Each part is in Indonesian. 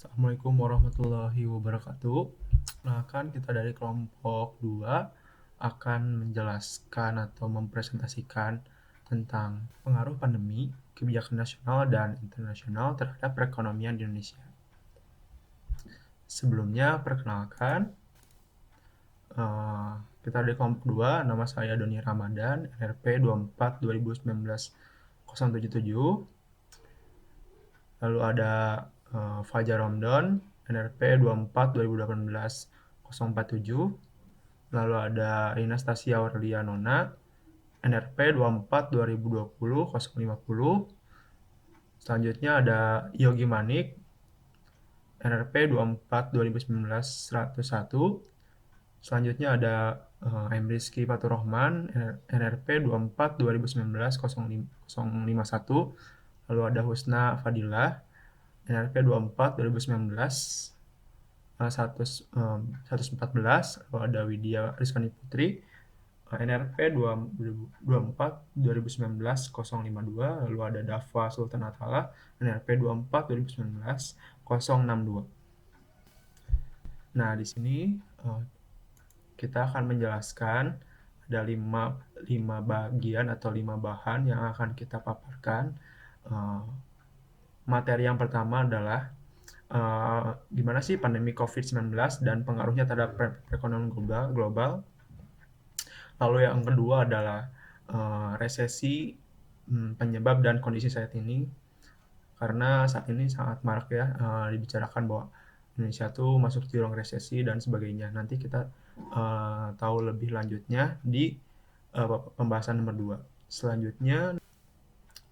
Assalamualaikum warahmatullahi wabarakatuh. Nah, kan kita dari kelompok 2 akan menjelaskan atau mempresentasikan tentang pengaruh pandemi, kebijakan nasional dan internasional terhadap perekonomian di Indonesia. Sebelumnya, perkenalkan, eh, kita dari kelompok 2, nama saya Doni Ramadan, NRP 24 2019 077. Lalu ada Fajar Romdon, NRP 24 2018 047. Lalu ada Anastasia Aurelia Nona, NRP 24 2020 050. Selanjutnya ada Yogi Manik, NRP 24 2019 101. Selanjutnya ada M. Rizky Faturrahman, NRP 24 2019 051. Lalu ada Husna Fadilah, NRP 24 2019 114. Lalu ada Widya Rizkani Putri, NRP 24 2019 052. Lalu ada Dafa Sultan Atala, NRP 24 2019 062. Nah, di sini kita akan menjelaskan ada 5 bagian atau 5 bahan yang akan kita paparkan. Materi yang pertama adalah gimana sih pandemi COVID-19 dan pengaruhnya terhadap perekonomian global. Lalu yang kedua adalah resesi, penyebab dan kondisi saat ini. Karena saat ini sangat marak ya dibicarakan bahwa Indonesia tuh masuk jurang resesi dan sebagainya. Nanti kita tahu lebih lanjutnya di pembahasan nomor 2. Selanjutnya,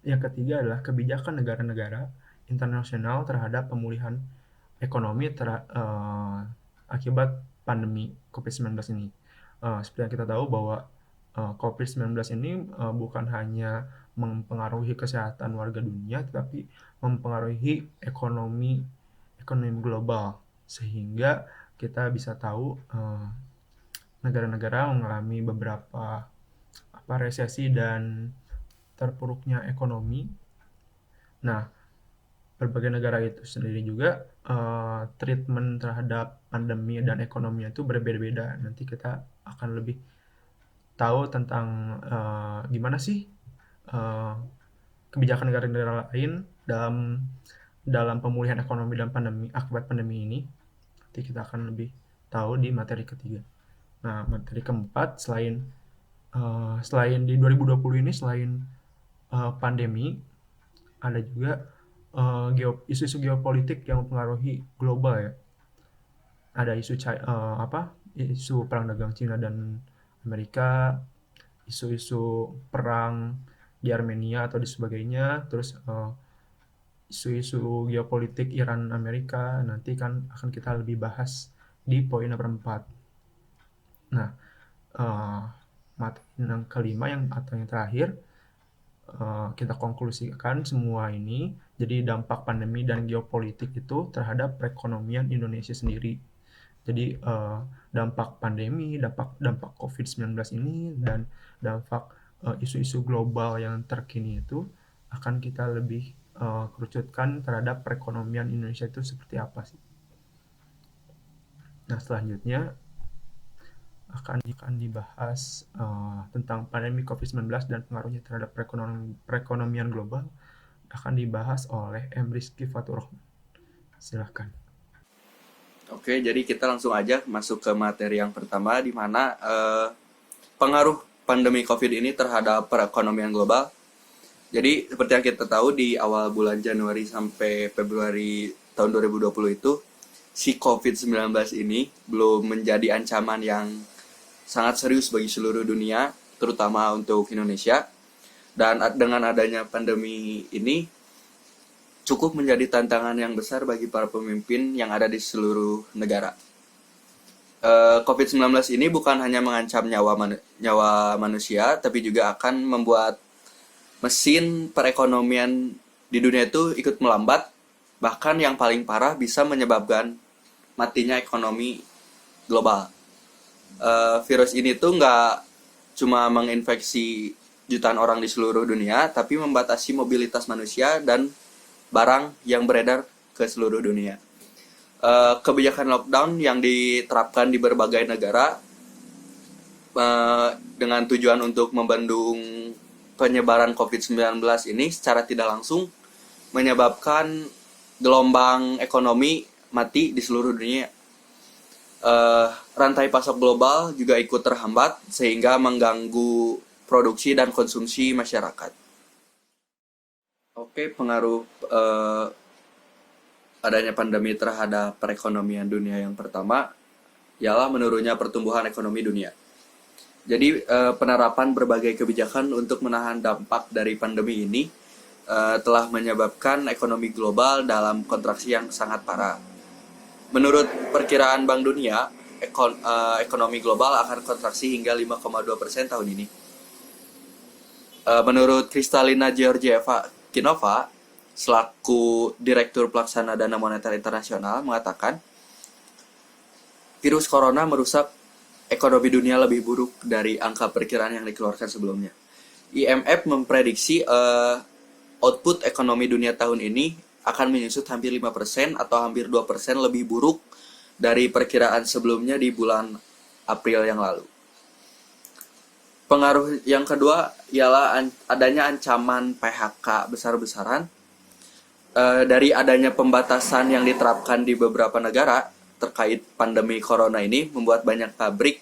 yang ketiga adalah kebijakan negara-negara internasional terhadap pemulihan ekonomi akibat pandemi COVID-19 ini. Seperti yang kita tahu bahwa COVID-19 ini bukan hanya mempengaruhi kesehatan warga dunia, tetapi mempengaruhi ekonomi global, sehingga kita bisa tahu negara-negara mengalami beberapa resesi dan terpuruknya ekonomi. Nah, berbagai negara itu sendiri juga treatment terhadap pandemi dan ekonominya itu berbeda-beda. Nanti kita akan lebih tahu tentang gimana sih kebijakan negara-negara lain dalam pemulihan ekonomi dan pandemi akibat pandemi ini. Nanti kita akan lebih tahu di materi ketiga. Nah, materi keempat, selain di 2020 ini, selain pandemi, ada juga isu-isu geopolitik yang mempengaruhi global ya. Ada isu perang dagang Cina dan Amerika, isu-isu perang di Armenia atau di sebagainya, terus isu-isu geopolitik Iran Amerika, nanti kan akan kita lebih bahas di poin nomor 4. Nah, materi yang kelima atau yang terakhir, kita konklusikan semua ini, jadi dampak pandemi dan geopolitik itu terhadap perekonomian Indonesia sendiri. Jadi dampak pandemi, dampak COVID-19 ini, dan dampak isu-isu global yang terkini itu akan kita lebih kerucutkan terhadap perekonomian Indonesia itu seperti apa sih. Nah, selanjutnya akan dibahas tentang pandemi COVID-19 dan pengaruhnya terhadap perekonomian global, akan dibahas oleh M. Rizky Faturrahman. Silahkan. Oke, jadi kita langsung aja masuk ke materi yang pertama, di mana pengaruh pandemi COVID ini terhadap perekonomian global. Jadi, seperti yang kita tahu, di awal bulan Januari sampai Februari tahun 2020 itu, si COVID-19 ini belum menjadi ancaman yang sangat serius bagi seluruh dunia, terutama untuk Indonesia. Dan dengan adanya pandemi ini, cukup menjadi tantangan yang besar bagi para pemimpin yang ada di seluruh negara. COVID-19 ini bukan hanya mengancam nyawa manusia, tapi juga akan membuat mesin perekonomian di dunia itu ikut melambat, bahkan yang paling parah bisa menyebabkan matinya ekonomi global. Virus ini tuh nggak cuma menginfeksi jutaan orang di seluruh dunia, tapi membatasi mobilitas manusia dan barang yang beredar ke seluruh dunia. kebijakan lockdown yang diterapkan di berbagai negara dengan tujuan untuk membendung penyebaran COVID-19 ini secara tidak langsung menyebabkan gelombang ekonomi mati di seluruh dunia. Rantai pasok global juga ikut terhambat sehingga mengganggu produksi dan konsumsi masyarakat. Oke, pengaruh adanya pandemi terhadap perekonomian dunia yang pertama ialah menurunnya pertumbuhan ekonomi dunia. Jadi penerapan berbagai kebijakan untuk menahan dampak dari pandemi ini telah menyebabkan ekonomi global dalam kontraksi yang sangat parah. Menurut perkiraan Bank Dunia, ekonomi global akan kontraksi hingga 5,2% tahun ini. Menurut Kristalina Georgieva Kinova, selaku Direktur Pelaksana Dana Moneter Internasional, mengatakan virus corona merusak ekonomi dunia lebih buruk dari angka perkiraan yang dikeluarkan sebelumnya. IMF memprediksi output ekonomi dunia tahun ini akan menyusut hampir 5% atau hampir 2% lebih buruk dari perkiraan sebelumnya di bulan April yang lalu. Pengaruh yang kedua ialah adanya ancaman PHK besar-besaran. Dari adanya pembatasan yang diterapkan di beberapa negara terkait pandemi corona ini membuat banyak pabrik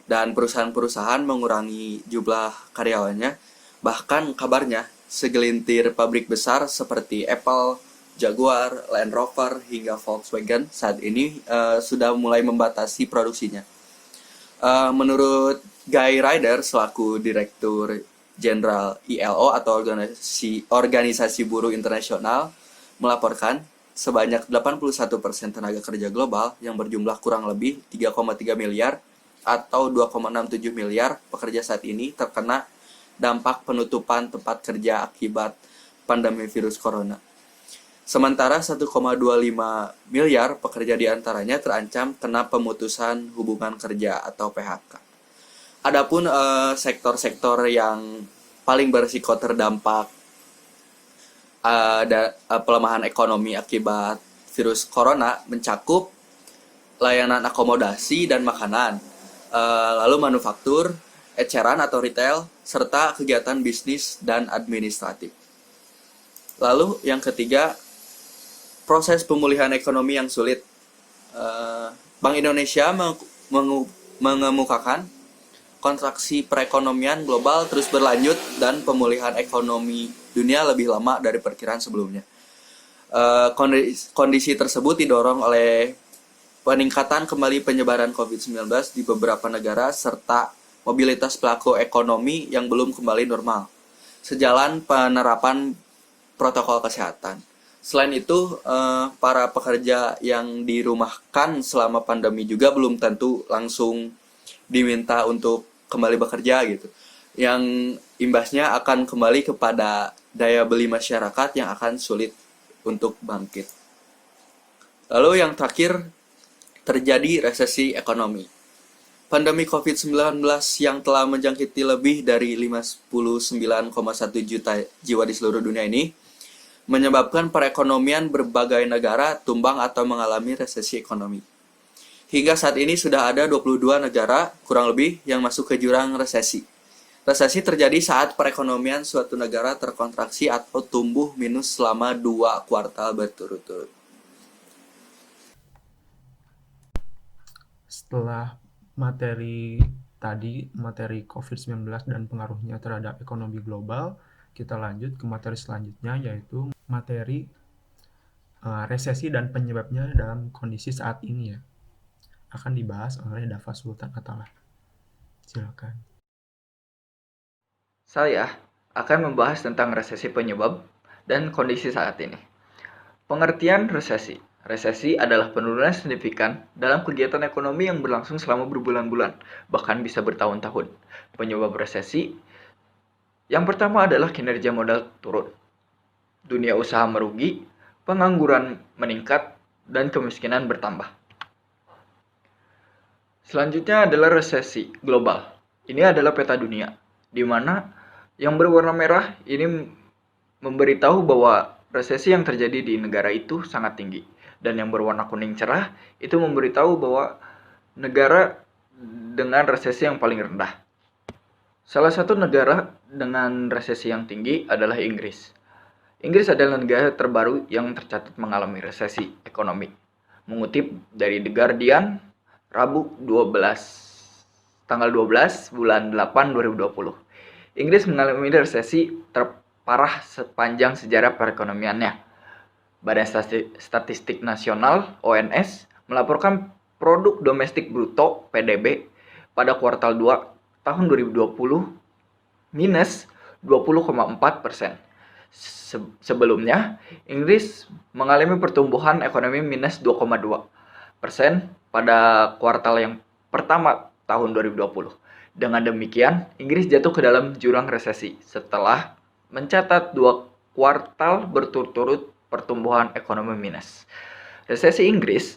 dan perusahaan-perusahaan mengurangi jumlah karyawannya. Bahkan kabarnya segelintir pabrik besar seperti Apple, Jaguar, Land Rover, hingga Volkswagen saat ini sudah mulai membatasi produksinya. Menurut Guy Ryder selaku Direktur Jenderal ILO atau Organisasi Buruh Internasional melaporkan sebanyak 81% tenaga kerja global yang berjumlah kurang lebih 3,3 miliar atau 2,67 miliar pekerja saat ini terkena dampak penutupan tempat kerja akibat pandemi virus corona. Sementara 1,25 miliar pekerja diantaranya terancam kena pemutusan hubungan kerja atau PHK. Adapun sektor-sektor yang paling berisiko terdampak pelemahan ekonomi akibat virus corona mencakup layanan akomodasi dan makanan, lalu manufaktur, eceran atau retail, serta kegiatan bisnis dan administratif. Lalu yang ketiga, proses pemulihan ekonomi yang sulit. Bank Indonesia mengemukakan kontraksi perekonomian global terus berlanjut dan pemulihan ekonomi dunia lebih lama dari perkiraan sebelumnya. Kondisi tersebut didorong oleh peningkatan kembali penyebaran COVID-19 di beberapa negara serta mobilitas pelaku ekonomi yang belum kembali normal, sejalan penerapan protokol kesehatan. Selain itu, para pekerja yang dirumahkan selama pandemi juga belum tentu langsung diminta untuk kembali bekerja gitu. Yang imbasnya akan kembali kepada daya beli masyarakat yang akan sulit untuk bangkit. Lalu yang terakhir, terjadi resesi ekonomi. Pandemi COVID-19 yang telah menjangkiti lebih dari 59,1 juta jiwa di seluruh dunia ini menyebabkan perekonomian berbagai negara tumbang atau mengalami resesi ekonomi. Hingga saat ini sudah ada 22 negara kurang lebih yang masuk ke jurang resesi. Resesi terjadi saat perekonomian suatu negara terkontraksi atau tumbuh minus selama 2 kuartal berturut-turut. Setelah materi COVID-19 dan pengaruhnya terhadap ekonomi global, kita lanjut ke materi selanjutnya, yaitu materi resesi dan penyebabnya dalam kondisi saat ini ya. Akan dibahas oleh Dava Sultan Atalah. Silakan. Saya akan membahas tentang resesi penyebab dan kondisi saat ini. Pengertian resesi. Resesi adalah penurunan signifikan dalam kegiatan ekonomi yang berlangsung selama berbulan-bulan, bahkan bisa bertahun-tahun. Penyebab resesi yang pertama adalah kinerja modal turun. Dunia usaha merugi, pengangguran meningkat, dan kemiskinan bertambah. Selanjutnya adalah resesi global. Ini adalah peta dunia, di mana yang berwarna merah ini memberitahu bahwa resesi yang terjadi di negara itu sangat tinggi. Dan yang berwarna kuning cerah itu memberitahu bahwa negara dengan resesi yang paling rendah. Salah satu negara dengan resesi yang tinggi adalah Inggris. Inggris adalah negara terbaru yang tercatat mengalami resesi ekonomi. Mengutip dari The Guardian, Rabu tanggal 12 bulan 8 2020. Inggris mengalami resesi terparah sepanjang sejarah perekonomiannya. Badan Statistik Nasional (ONS) melaporkan produk domestik bruto (PDB) pada kuartal 2 tahun 2020 minus 20,4%. Sebelumnya, Inggris mengalami pertumbuhan ekonomi minus 2,2% pada kuartal yang pertama tahun 2020. Dengan demikian, Inggris jatuh ke dalam jurang resesi setelah mencatat 2 kuartal berturut-turut pertumbuhan ekonomi minus. Resesi Inggris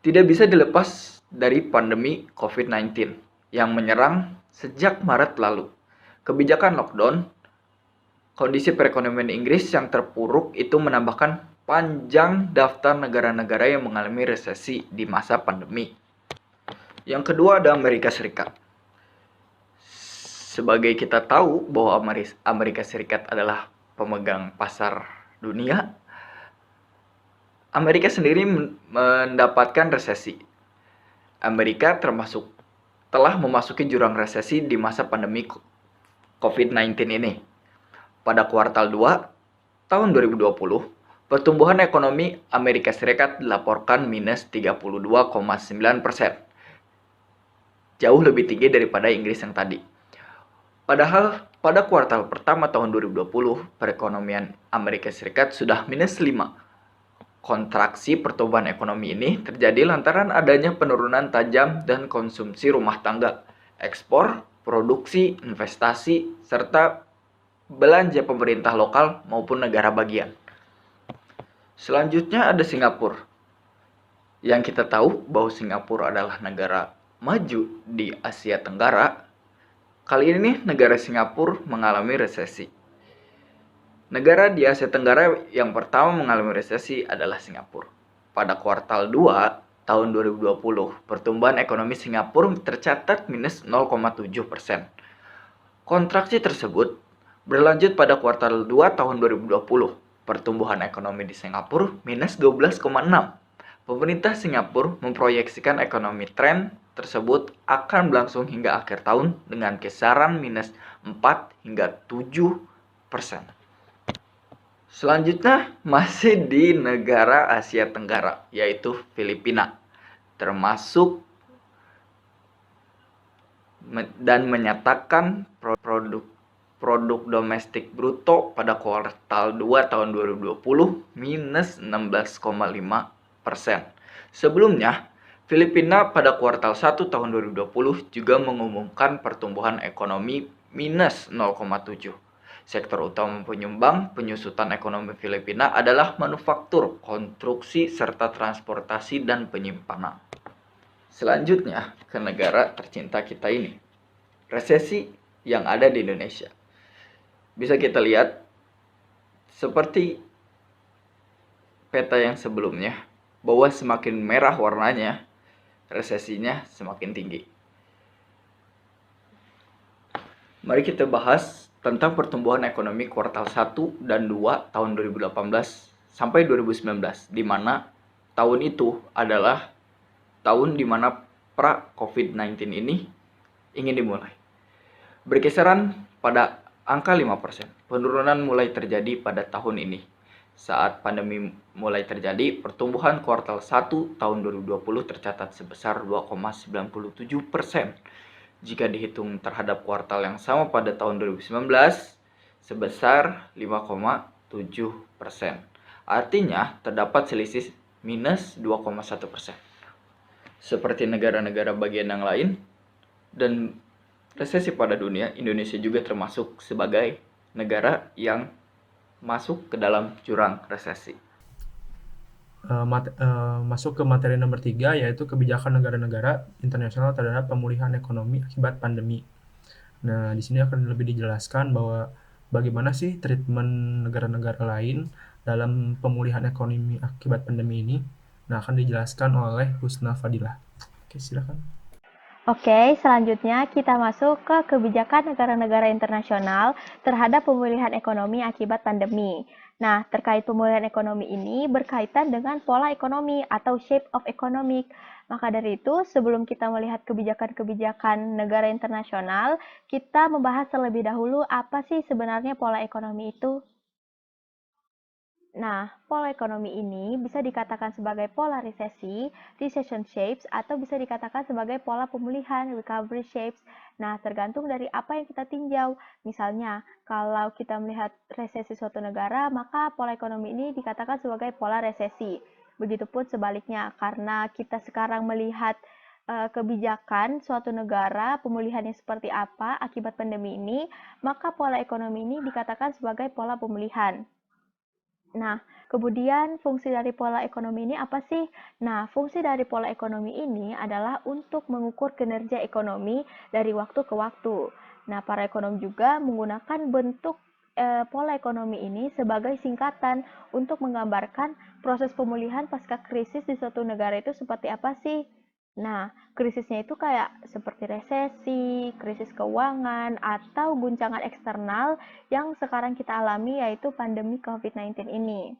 tidak bisa dilepas dari pandemi COVID-19 yang menyerang sejak Maret lalu. Kebijakan lockdown, kondisi perekonomian Inggris yang terpuruk itu menambahkan panjang daftar negara-negara yang mengalami resesi di masa pandemi. Yang kedua ada Amerika Serikat. Sebagai kita tahu bahwa Amerika Serikat adalah pemegang pasar dunia, Amerika sendiri mendapatkan resesi. Amerika telah memasuki jurang resesi di masa pandemi COVID-19 ini. Pada kuartal 2 tahun 2020, pertumbuhan ekonomi Amerika Serikat dilaporkan minus 32,9%. Jauh lebih tinggi daripada Inggris yang tadi. Padahal pada kuartal pertama tahun 2020, perekonomian Amerika Serikat sudah minus 5. Kontraksi pertumbuhan ekonomi ini terjadi lantaran adanya penurunan tajam dan konsumsi rumah tangga, ekspor, produksi, investasi, serta belanja pemerintah lokal maupun negara bagian. Selanjutnya ada Singapura. Yang kita tahu bahwa Singapura adalah negara maju di Asia Tenggara. Kali ini negara Singapura mengalami resesi. Negara di Asia Tenggara yang pertama mengalami resesi adalah Singapura. Pada kuartal 2 tahun 2020, pertumbuhan ekonomi Singapura tercatat minus 0,7%. Kontraksi tersebut berlanjut pada kuartal 2 tahun 2020. Pertumbuhan ekonomi di Singapura minus 12,6%. Pemerintah Singapura memproyeksikan ekonomi tren tersebut akan berlangsung hingga akhir tahun dengan kisaran minus 4 hingga 7%. Selanjutnya masih di negara Asia Tenggara, yaitu Filipina, termasuk dan menyatakan produk domestik bruto pada kuartal 2 tahun 2020 minus 16,5%. Sebelumnya, Filipina pada kuartal 1 tahun 2020 juga mengumumkan pertumbuhan ekonomi minus 0,7%. Sektor utama penyumbang penyusutan ekonomi Filipina adalah manufaktur, konstruksi, serta transportasi dan penyimpanan. Selanjutnya ke negara tercinta kita ini, resesi yang ada di Indonesia. Bisa kita lihat seperti peta yang sebelumnya, bahwa semakin merah warnanya, resesinya semakin tinggi. Mari kita bahas tentang pertumbuhan ekonomi kuartal 1 dan 2 tahun 2018 sampai 2019, di mana tahun itu adalah tahun di mana pra COVID-19 ini ingin dimulai. Berkisaran pada angka 5%. Penurunan mulai terjadi pada tahun ini. Saat pandemi mulai terjadi, pertumbuhan kuartal 1 tahun 2020 tercatat sebesar 2,97%. Jika dihitung terhadap kuartal yang sama pada tahun 2019, sebesar 5,7%. Artinya, terdapat selisih minus 2,1%. Seperti negara-negara bagian yang lain, dan resesi pada dunia, Indonesia juga termasuk sebagai negara yang masuk ke dalam jurang resesi. Masuk ke materi nomor 3, yaitu kebijakan negara-negara internasional terhadap pemulihan ekonomi akibat pandemi. Nah, di sini akan lebih dijelaskan bahwa bagaimana sih treatment negara-negara lain dalam pemulihan ekonomi akibat pandemi ini. Nah, akan dijelaskan oleh Husna Fadilah. Oke, silakan. Oke, selanjutnya kita masuk ke kebijakan negara-negara internasional terhadap pemulihan ekonomi akibat pandemi. Nah, terkait pemulihan ekonomi ini berkaitan dengan pola ekonomi atau shape of economic. Maka dari itu, sebelum kita melihat kebijakan-kebijakan negara internasional, kita membahas terlebih dahulu apa sih sebenarnya pola ekonomi itu. Nah, pola ekonomi ini bisa dikatakan sebagai pola resesi, recession shapes, atau bisa dikatakan sebagai pola pemulihan, recovery shapes. Nah, tergantung dari apa yang kita tinjau. Misalnya, kalau kita melihat resesi suatu negara, maka pola ekonomi ini dikatakan sebagai pola resesi. Begitupun sebaliknya, karena kita sekarang melihat kebijakan suatu negara, pemulihannya seperti apa akibat pandemi ini, maka pola ekonomi ini dikatakan sebagai pola pemulihan. Nah, kemudian fungsi dari pola ekonomi ini apa sih? Nah, fungsi dari pola ekonomi ini adalah untuk mengukur kinerja ekonomi dari waktu ke waktu. Nah, para ekonom juga menggunakan bentuk pola ekonomi ini sebagai singkatan untuk menggambarkan proses pemulihan pasca krisis di suatu negara itu seperti apa sih? Nah, krisisnya itu kayak seperti resesi, krisis keuangan, atau guncangan eksternal yang sekarang kita alami yaitu pandemi COVID-19 ini.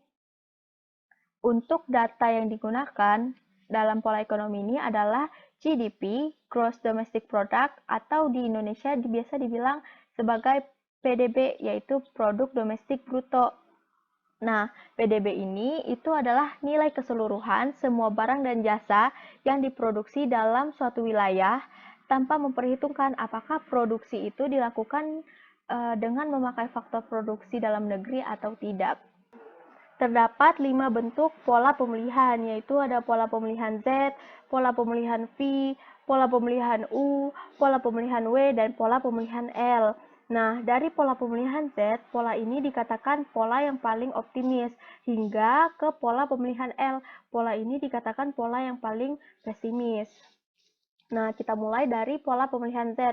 Untuk data yang digunakan dalam pola ekonomi ini adalah GDP, Gross Domestic Product, atau di Indonesia biasa dibilang sebagai PDB, yaitu Produk Domestik Bruto. Nah, PDB ini itu adalah nilai keseluruhan semua barang dan jasa yang diproduksi dalam suatu wilayah tanpa memperhitungkan apakah produksi itu dilakukan dengan memakai faktor produksi dalam negeri atau tidak. Terdapat 5 bentuk pola pemulihan, yaitu ada pola pemulihan Z, pola pemulihan V, pola pemulihan U, pola pemulihan W, dan pola pemulihan L. Nah, dari pola pemulihan Z, pola ini dikatakan pola yang paling optimis, hingga ke pola pemulihan L. Pola ini dikatakan pola yang paling pesimis. Nah, kita mulai dari pola pemulihan Z.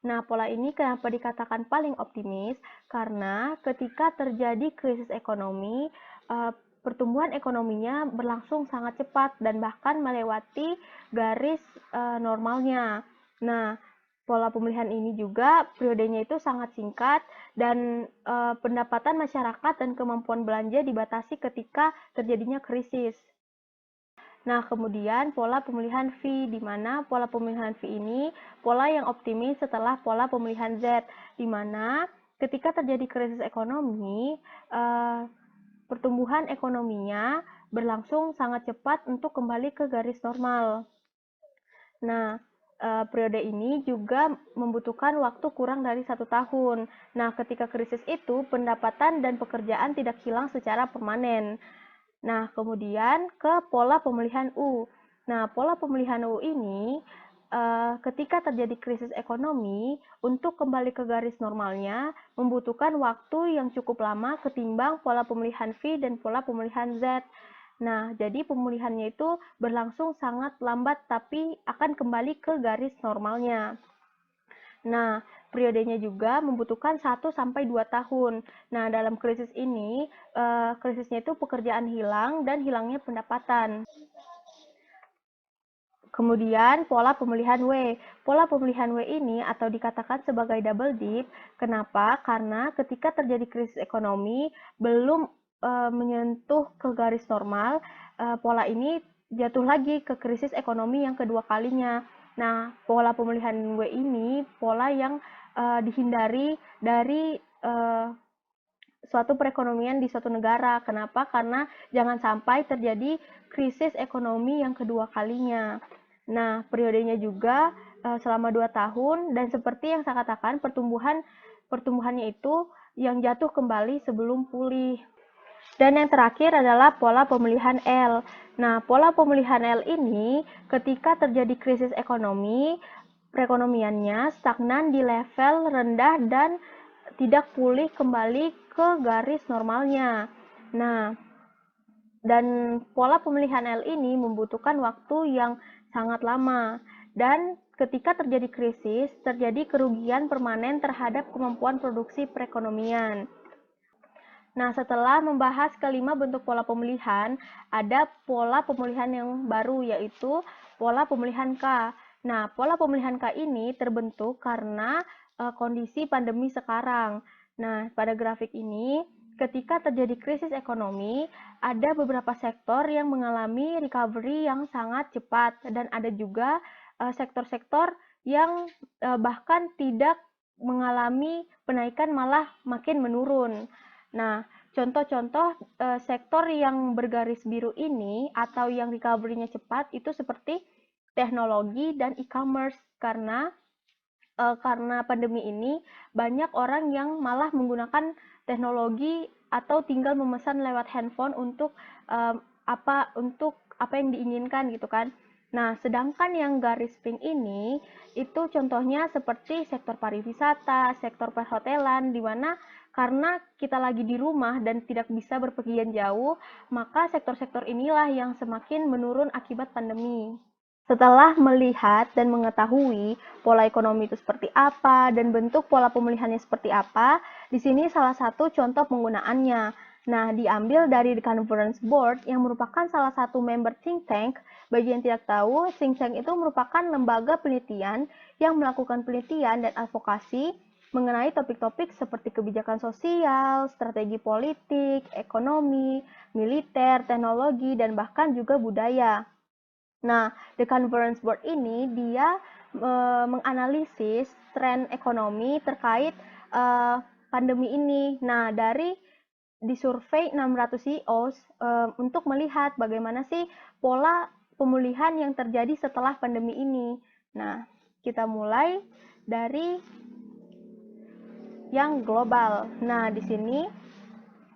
Nah, pola ini kenapa dikatakan paling optimis? Karena ketika terjadi krisis ekonomi, pertumbuhan ekonominya berlangsung sangat cepat dan bahkan melewati garis normalnya. Nah, pola pemulihan ini juga periodenya itu sangat singkat dan pendapatan masyarakat dan kemampuan belanja dibatasi ketika terjadinya krisis. Nah, kemudian pola pemulihan V, di mana pola pemulihan V ini pola yang optimis setelah pola pemulihan Z, di mana ketika terjadi krisis ekonomi, pertumbuhan ekonominya berlangsung sangat cepat untuk kembali ke garis normal. Nah, periode ini juga membutuhkan waktu kurang dari 1 tahun. Nah, ketika krisis itu, pendapatan dan pekerjaan tidak hilang secara permanen. Nah, kemudian ke pola pemulihan U. Nah, pola pemulihan U ini ketika terjadi krisis ekonomi, untuk kembali ke garis normalnya membutuhkan waktu yang cukup lama ketimbang pola pemulihan V dan pola pemulihan Z. Nah, jadi pemulihannya itu berlangsung sangat lambat tapi akan kembali ke garis normalnya. Nah, periodenya juga membutuhkan 1-2 tahun. Nah, dalam krisis ini, krisisnya itu pekerjaan hilang dan hilangnya pendapatan. Kemudian pola pemulihan W. Pola pemulihan W ini atau dikatakan sebagai double dip. Kenapa? Karena ketika terjadi krisis ekonomi belum menyentuh ke garis normal, pola ini jatuh lagi ke krisis ekonomi yang kedua kalinya. Nah, pola pemulihan W ini pola yang dihindari dari suatu perekonomian di suatu negara. Kenapa? Karena jangan sampai terjadi krisis ekonomi yang kedua kalinya. Nah, periodenya juga selama 2 tahun dan seperti yang saya katakan pertumbuhannya itu yang jatuh kembali sebelum pulih. Dan yang terakhir adalah pola pemulihan L. Nah, pola pemulihan L ini ketika terjadi krisis ekonomi, perekonomiannya stagnan di level rendah dan tidak pulih kembali ke garis normalnya. Nah, dan pola pemulihan L ini membutuhkan waktu yang sangat lama. Dan ketika terjadi krisis, terjadi kerugian permanen terhadap kemampuan produksi perekonomian. Nah, setelah membahas kelima bentuk pola pemulihan, ada pola pemulihan yang baru, yaitu pola pemulihan K. Nah, pola pemulihan K ini terbentuk karena kondisi pandemi sekarang. Nah, pada grafik ini, ketika terjadi krisis ekonomi, ada beberapa sektor yang mengalami recovery yang sangat cepat, dan ada juga sektor-sektor yang bahkan tidak mengalami penaikan, malah makin menurun. Nah, contoh-contoh sektor yang bergaris biru ini atau yang recovery-nya cepat itu seperti teknologi dan e-commerce, karena pandemi ini banyak orang yang malah menggunakan teknologi atau tinggal memesan lewat handphone untuk apa yang diinginkan gitu kan. Nah, sedangkan yang garis pink ini itu contohnya seperti sektor pariwisata, sektor perhotelan, di mana karena kita lagi di rumah dan tidak bisa berpergian jauh, maka sektor-sektor inilah yang semakin menurun akibat pandemi. Setelah melihat dan mengetahui pola ekonomi itu seperti apa dan bentuk pola pemulihannya seperti apa, di sini salah satu contoh penggunaannya. Nah, diambil dari The Conference Board yang merupakan salah satu member think tank. Bagi yang tidak tahu, think tank itu merupakan lembaga penelitian yang melakukan penelitian dan advokasi mengenai topik-topik seperti kebijakan sosial, strategi politik, ekonomi, militer, teknologi, dan bahkan juga budaya. Nah, The Conference Board ini dia menganalisis tren ekonomi terkait pandemi ini. Nah, dari disurvei 600 CEOs untuk melihat bagaimana sih pola pemulihan yang terjadi setelah pandemi ini. Nah, kita mulai dari yang global. Nah, di sini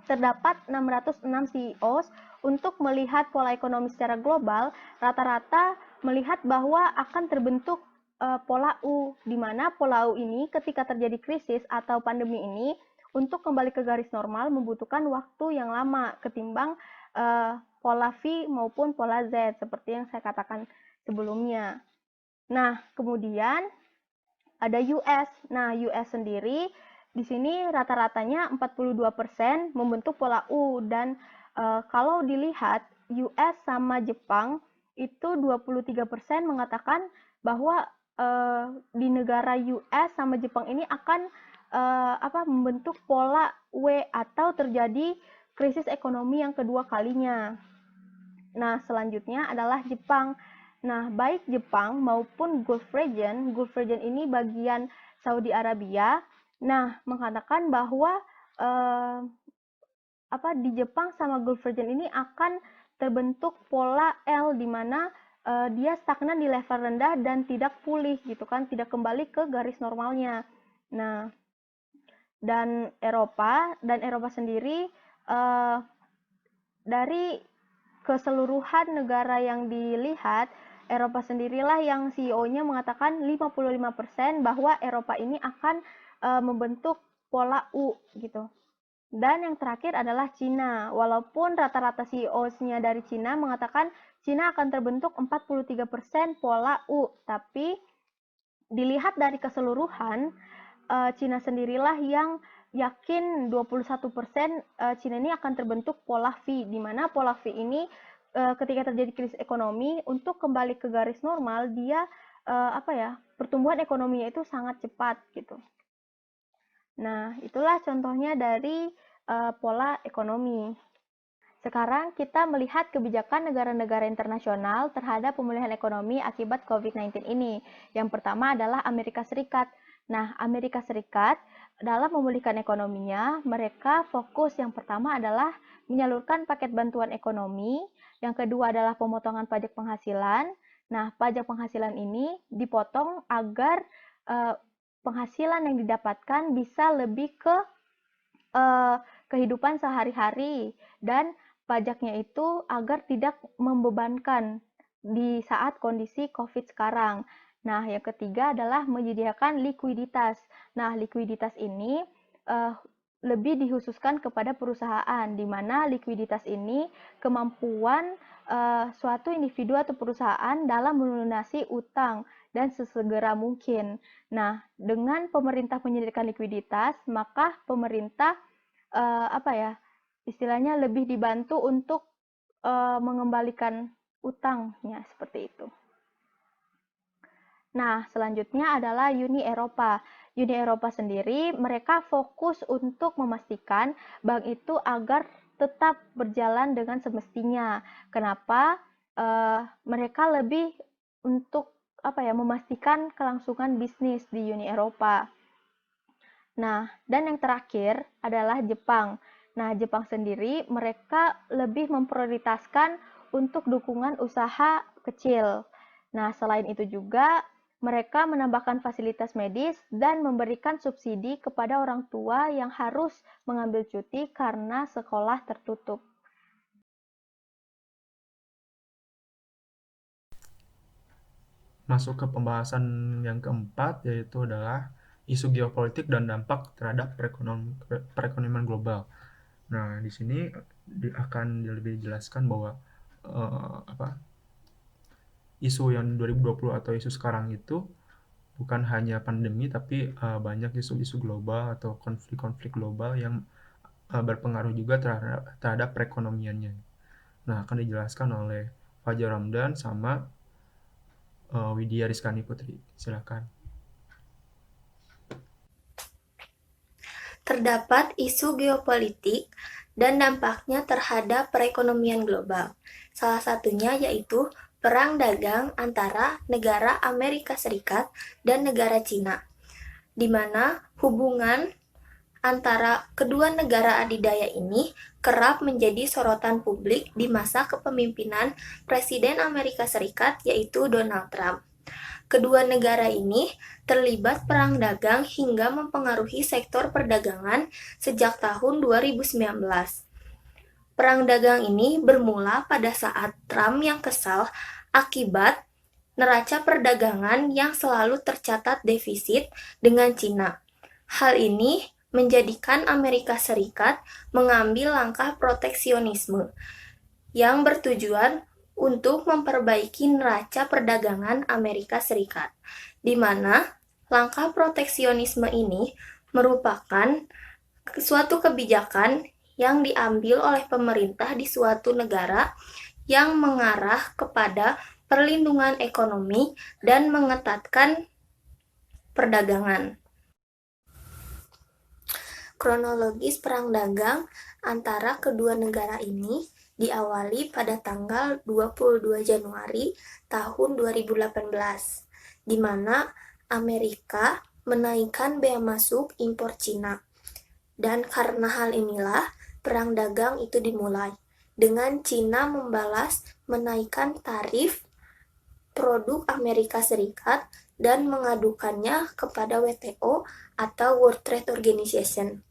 terdapat 606 CEOs untuk melihat pola ekonomi secara global, rata-rata melihat bahwa akan terbentuk pola U, di mana pola U ini ketika terjadi krisis atau pandemi ini, untuk kembali ke garis normal membutuhkan waktu yang lama ketimbang pola V maupun pola Z, seperti yang saya katakan sebelumnya. Nah, kemudian ada US. Nah, US sendiri di sini rata-ratanya 42% membentuk pola U, dan kalau dilihat US sama Jepang itu 23% mengatakan bahwa di negara US sama Jepang ini akan membentuk pola W atau terjadi krisis ekonomi yang kedua kalinya. Nah, selanjutnya adalah Jepang. Nah, baik Jepang maupun Gulf Region ini bagian Saudi Arabia. Nah, mengatakan bahwa di Jepang sama Gulf Region ini akan terbentuk pola L, di mana dia stagnan di level rendah dan tidak pulih gitu kan, tidak kembali ke garis normalnya. Nah, dan Eropa sendiri dari keseluruhan negara yang dilihat, Eropa sendirilah yang CEO-nya mengatakan 55% bahwa Eropa ini akan membentuk pola U gitu. Dan yang terakhir adalah Cina. Walaupun rata-rata CEO-nya dari Cina mengatakan Cina akan terbentuk 43% pola U, tapi dilihat dari keseluruhan, Cina sendirilah yang yakin 21% Cina ini akan terbentuk pola V, di mana pola V ini ketika terjadi krisis ekonomi, untuk kembali ke garis normal, dia pertumbuhan ekonominya itu sangat cepat gitu. Nah, itulah contohnya dari pola ekonomi. Sekarang kita melihat kebijakan negara-negara internasional terhadap pemulihan ekonomi akibat COVID-19 ini. Yang pertama adalah Amerika Serikat. Nah, Amerika Serikat dalam memulihkan ekonominya, mereka fokus yang pertama adalah menyalurkan paket bantuan ekonomi, yang kedua adalah pemotongan pajak penghasilan. Nah, pajak penghasilan ini dipotong agar penghasilan yang didapatkan bisa lebih ke kehidupan sehari-hari, dan pajaknya itu agar tidak membebankan di saat kondisi COVID sekarang. Nah, yang ketiga adalah menyediakan likuiditas. Nah, likuiditas ini lebih dikhususkan kepada perusahaan, di mana likuiditas ini kemampuan suatu individu atau perusahaan dalam melunasi utang dan sesegera mungkin. Nah, dengan pemerintah menyediakan likuiditas, maka pemerintah istilahnya lebih dibantu untuk mengembalikan utangnya seperti itu. Nah, selanjutnya adalah Uni Eropa. Uni Eropa sendiri mereka fokus untuk memastikan bank itu agar tetap berjalan dengan semestinya. Kenapa? Mereka lebih untuk memastikan kelangsungan bisnis di Uni Eropa. Nah, dan yang terakhir adalah Jepang. Nah, Jepang sendiri mereka lebih memprioritaskan untuk dukungan usaha kecil. Nah, selain itu juga mereka menambahkan fasilitas medis dan memberikan subsidi kepada orang tua yang harus mengambil cuti karena sekolah tertutup. Masuk ke pembahasan yang keempat, yaitu adalah isu geopolitik dan dampak terhadap perekonomian global. Nah, di sini akan lebih dijelaskan bahwa isu yang 2020 atau isu sekarang itu bukan hanya pandemi, tapi banyak isu-isu global atau konflik-konflik global yang berpengaruh juga terhadap perekonomiannya. Nah, akan dijelaskan oleh Fajar Ramdan sama Widya Rizkani Putri. Silakan. Terdapat isu geopolitik dan dampaknya terhadap perekonomian global. Salah satunya yaitu perang dagang antara negara Amerika Serikat dan negara Cina, di mana hubungan antara kedua negara adidaya ini kerap menjadi sorotan publik di masa kepemimpinan Presiden Amerika Serikat yaitu Donald Trump. Kedua negara ini terlibat perang dagang hingga mempengaruhi sektor perdagangan sejak tahun 2019. Perang dagang ini bermula pada saat Trump yang kesal akibat neraca perdagangan yang selalu tercatat defisit dengan Cina. Hal ini menjadikan Amerika Serikat mengambil langkah proteksionisme yang bertujuan untuk memperbaiki neraca perdagangan Amerika Serikat, di mana langkah proteksionisme ini merupakan suatu kebijakan yang diambil oleh pemerintah di suatu negara yang mengarah kepada perlindungan ekonomi dan mengetatkan perdagangan. Kronologis perang dagang antara kedua negara ini diawali pada tanggal 22 Januari tahun 2018, di mana Amerika menaikkan bea masuk impor Cina. Dan karena hal inilah, perang dagang itu dimulai, dengan Cina membalas menaikkan tarif produk Amerika Serikat dan mengadukannya kepada WTO atau World Trade Organization.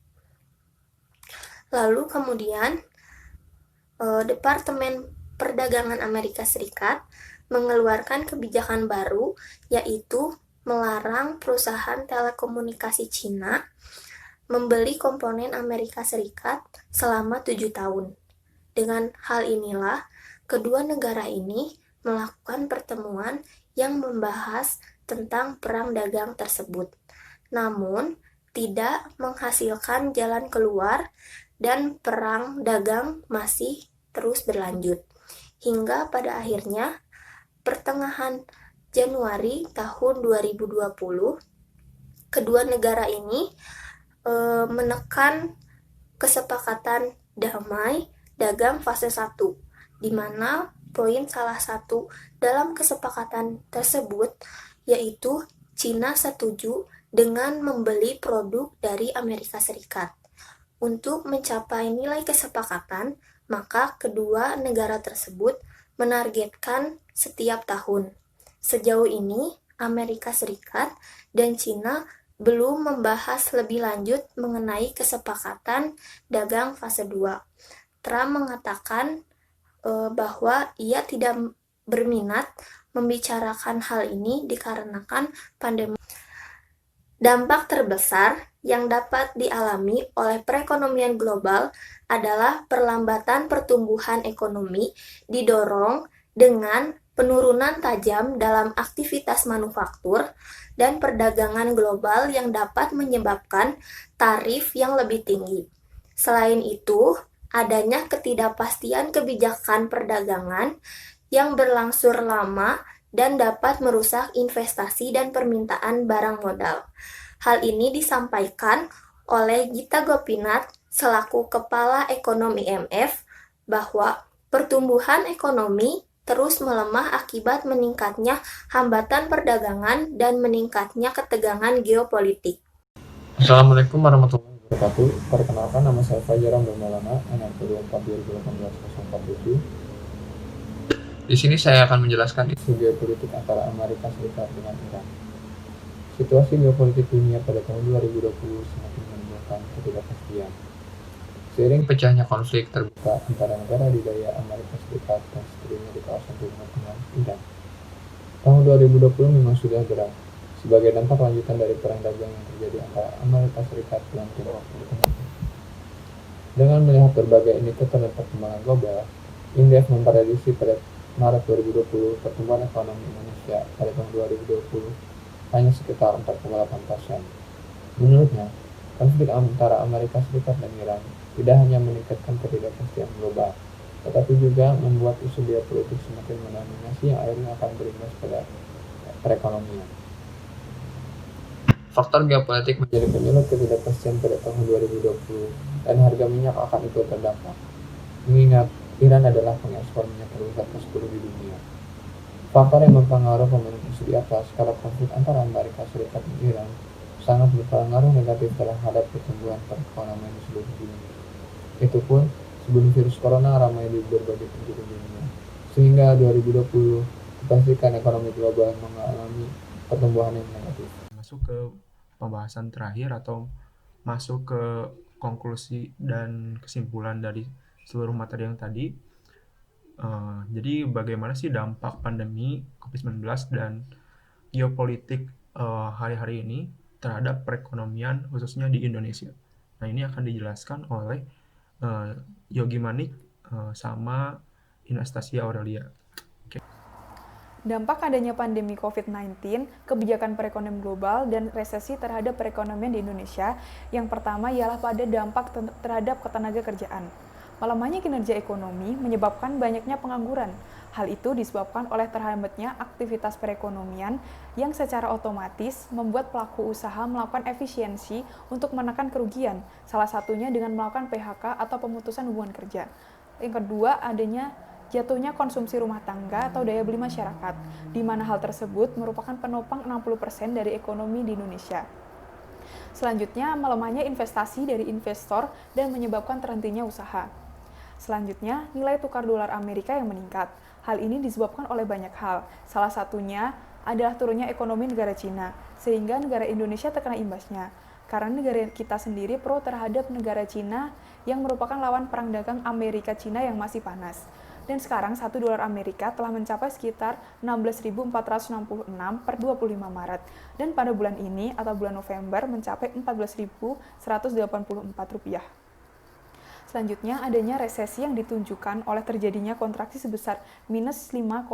Lalu kemudian Departemen Perdagangan Amerika Serikat mengeluarkan kebijakan baru, yaitu melarang perusahaan telekomunikasi Cina membeli komponen Amerika Serikat selama 7 tahun. Dengan hal inilah, kedua negara ini melakukan pertemuan yang membahas tentang perang dagang tersebut. Namun, tidak menghasilkan jalan keluar dan perang dagang masih terus berlanjut. Hingga pada akhirnya, pertengahan Januari tahun 2020, kedua negara ini menekan kesepakatan damai dagang fase 1, di mana poin salah satu dalam kesepakatan tersebut yaitu Cina setuju dengan membeli produk dari Amerika Serikat. Untuk mencapai nilai kesepakatan, maka kedua negara tersebut menargetkan setiap tahun. Sejauh ini, Amerika Serikat dan Cina belum membahas lebih lanjut mengenai kesepakatan dagang fase 2. Trump mengatakan bahwa ia tidak berminat membicarakan hal ini dikarenakan pandemi. Dampak terbesar yang dapat dialami oleh perekonomian global adalah perlambatan pertumbuhan ekonomi didorong dengan penurunan tajam dalam aktivitas manufaktur dan perdagangan global yang dapat menyebabkan tarif yang lebih tinggi. Selain itu, adanya ketidakpastian kebijakan perdagangan yang berlangsung lama dan dapat merusak investasi dan permintaan barang modal. Hal ini disampaikan oleh Gita Gopinath selaku Kepala Ekonomi IMF bahwa pertumbuhan ekonomi terus melemah akibat meningkatnya hambatan perdagangan dan meningkatnya ketegangan geopolitik. Assalamualaikum warahmatullahi wabarakatuh. Perkenalkan, nama saya Fajar Ramdan Maulana, NPM 2018-047. Di sini saya akan menjelaskan isu geopolitik antara Amerika Serikat dengan Iran. Situasi geopolitik dunia pada tahun 2020 semakin menimbulkan ketidakpastian. Seiring pecahnya konflik terbuka antara negara adidaya Amerika Serikat dan seterusnya di kawasan Timur Tengah Iran. Tahun 2020 memang sudah berat, sebagai dampak lanjutan dari perang dagang yang terjadi antara Amerika Serikat dan Timur Tengah. Dengan melihat berbagai indikator dan perkembangan global, Indef memprediksi pada Maret 2020 pertumbuhan ekonomi Indonesia pada tahun 2020 hanya sekitar 4,8%. Menurutnya, konflik antara Amerika Serikat dan Iran tidak hanya meningkatkan ketidakpastian global, tetapi juga membuat isu geopolitik semakin mendominasi yang akhirnya akan berimbas pada perekonomian. Faktor geopolitik menjadi penyulut ketidakpastian pada tahun 2020 dan harga minyak akan ikut terdampak. Mengingat Iran adalah pengekspor minyak terbesar ke-10 di dunia. Faktor yang mempengaruhi pemenuhan isu di atas, skala konflik antara Amerika Serikat dan Iran sangat berpengaruh negatif terhadap pertumbuhan perekonomian di seluruh dunia. Itu pun sebelum virus corona ramai di berbagai penjuru dunia. Sehingga 2020 dipastikan ekonomi global mengalami pertumbuhan yang negatif. Masuk ke pembahasan terakhir atau masuk ke konklusi dan kesimpulan dari seluruh materi yang tadi. Jadi bagaimana sih dampak pandemi COVID-19 dan geopolitik hari-hari ini terhadap perekonomian khususnya di Indonesia. Nah, ini akan dijelaskan oleh Yogi Manik sama Anastasia Aurelia. Dampak adanya pandemi COVID-19, kebijakan perekonomian global, dan resesi terhadap perekonomian di Indonesia. Yang pertama ialah pada dampak terhadap ketenaga kerjaan. Melemahnya kinerja ekonomi menyebabkan banyaknya pengangguran. Hal itu disebabkan oleh terhambatnya aktivitas perekonomian yang secara otomatis membuat pelaku usaha melakukan efisiensi untuk menekan kerugian, salah satunya dengan melakukan PHK atau pemutusan hubungan kerja. Yang kedua, adanya jatuhnya konsumsi rumah tangga atau daya beli masyarakat, di mana hal tersebut merupakan penopang 60% dari ekonomi di Indonesia. Selanjutnya, melemahnya investasi dari investor dan menyebabkan terhentinya usaha. Selanjutnya, nilai tukar dolar Amerika yang meningkat. Hal ini disebabkan oleh banyak hal. Salah satunya adalah turunnya ekonomi negara Cina, sehingga negara Indonesia terkena imbasnya. Karena negara kita sendiri pro terhadap negara Cina yang merupakan lawan perang dagang Amerika-Cina yang masih panas. Dan sekarang 1 dolar Amerika telah mencapai sekitar 16.466 per 25 Maret. Dan pada bulan ini atau bulan November mencapai 14.184 rupiah. Selanjutnya, adanya resesi yang ditunjukkan oleh terjadinya kontraksi sebesar minus 5,32%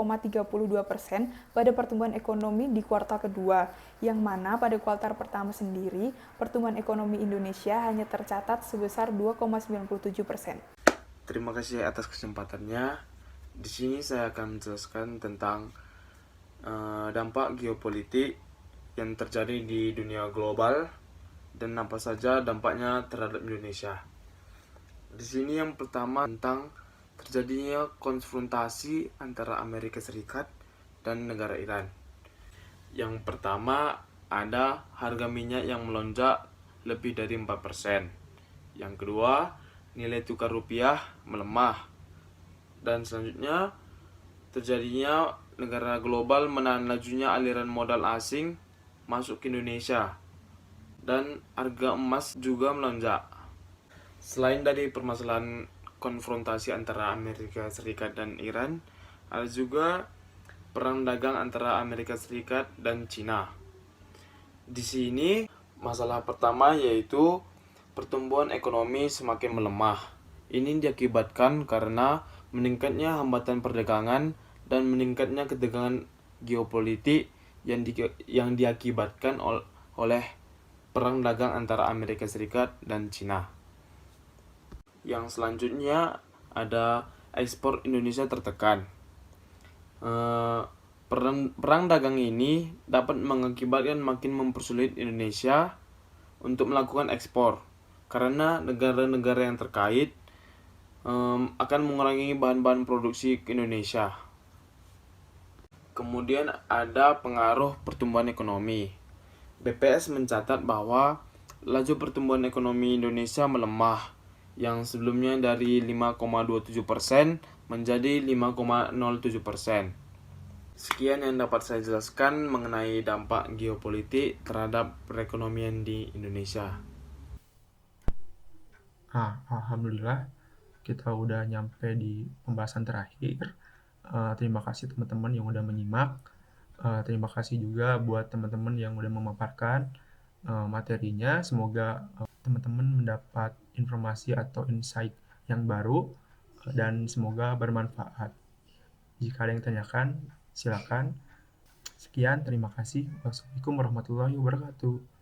pada pertumbuhan ekonomi di kuartal kedua, yang mana pada kuartal pertama sendiri, pertumbuhan ekonomi Indonesia hanya tercatat sebesar 2,97%. Terima kasih atas kesempatannya. Di sini saya akan menjelaskan tentang dampak geopolitik yang terjadi di dunia global dan apa saja dampaknya terhadap Indonesia. Di sini yang pertama tentang terjadinya konfrontasi antara Amerika Serikat dan negara Iran. Yang pertama ada harga minyak yang melonjak lebih dari 4%. Yang kedua, nilai tukar rupiah melemah. Dan selanjutnya, terjadinya negara global menahan lajunya aliran modal asing masuk ke Indonesia. Dan harga emas juga melonjak. Selain dari permasalahan konfrontasi antara Amerika Serikat dan Iran, ada juga perang dagang antara Amerika Serikat dan Cina. Di sini, masalah pertama yaitu pertumbuhan ekonomi semakin melemah. Ini diakibatkan karena meningkatnya hambatan perdagangan dan meningkatnya ketegangan geopolitik yang diakibatkan oleh perang dagang antara Amerika Serikat dan Cina. Yang selanjutnya ada ekspor Indonesia tertekan. Perang dagang ini dapat mengakibatkan makin mempersulit Indonesia untuk melakukan ekspor karena negara-negara yang terkait akan mengurangi bahan-bahan produksi ke Indonesia. Kemudian ada pengaruh pertumbuhan ekonomi. BPS mencatat bahwa laju pertumbuhan ekonomi Indonesia melemah yang sebelumnya dari 5,27% menjadi 5,07%. Sekian yang dapat saya jelaskan mengenai dampak geopolitik terhadap perekonomian di Indonesia. Alhamdulillah kita udah nyampe di pembahasan terakhir. Terima kasih teman-teman yang udah menyimak. Terima kasih juga buat teman-teman yang udah memaparkan materinya. Semoga teman-teman mendapat informasi atau insight yang baru dan semoga bermanfaat. Jika ada yang tanyakan, silakan. Sekian, terima kasih. Wassalamualaikum warahmatullahi wabarakatuh.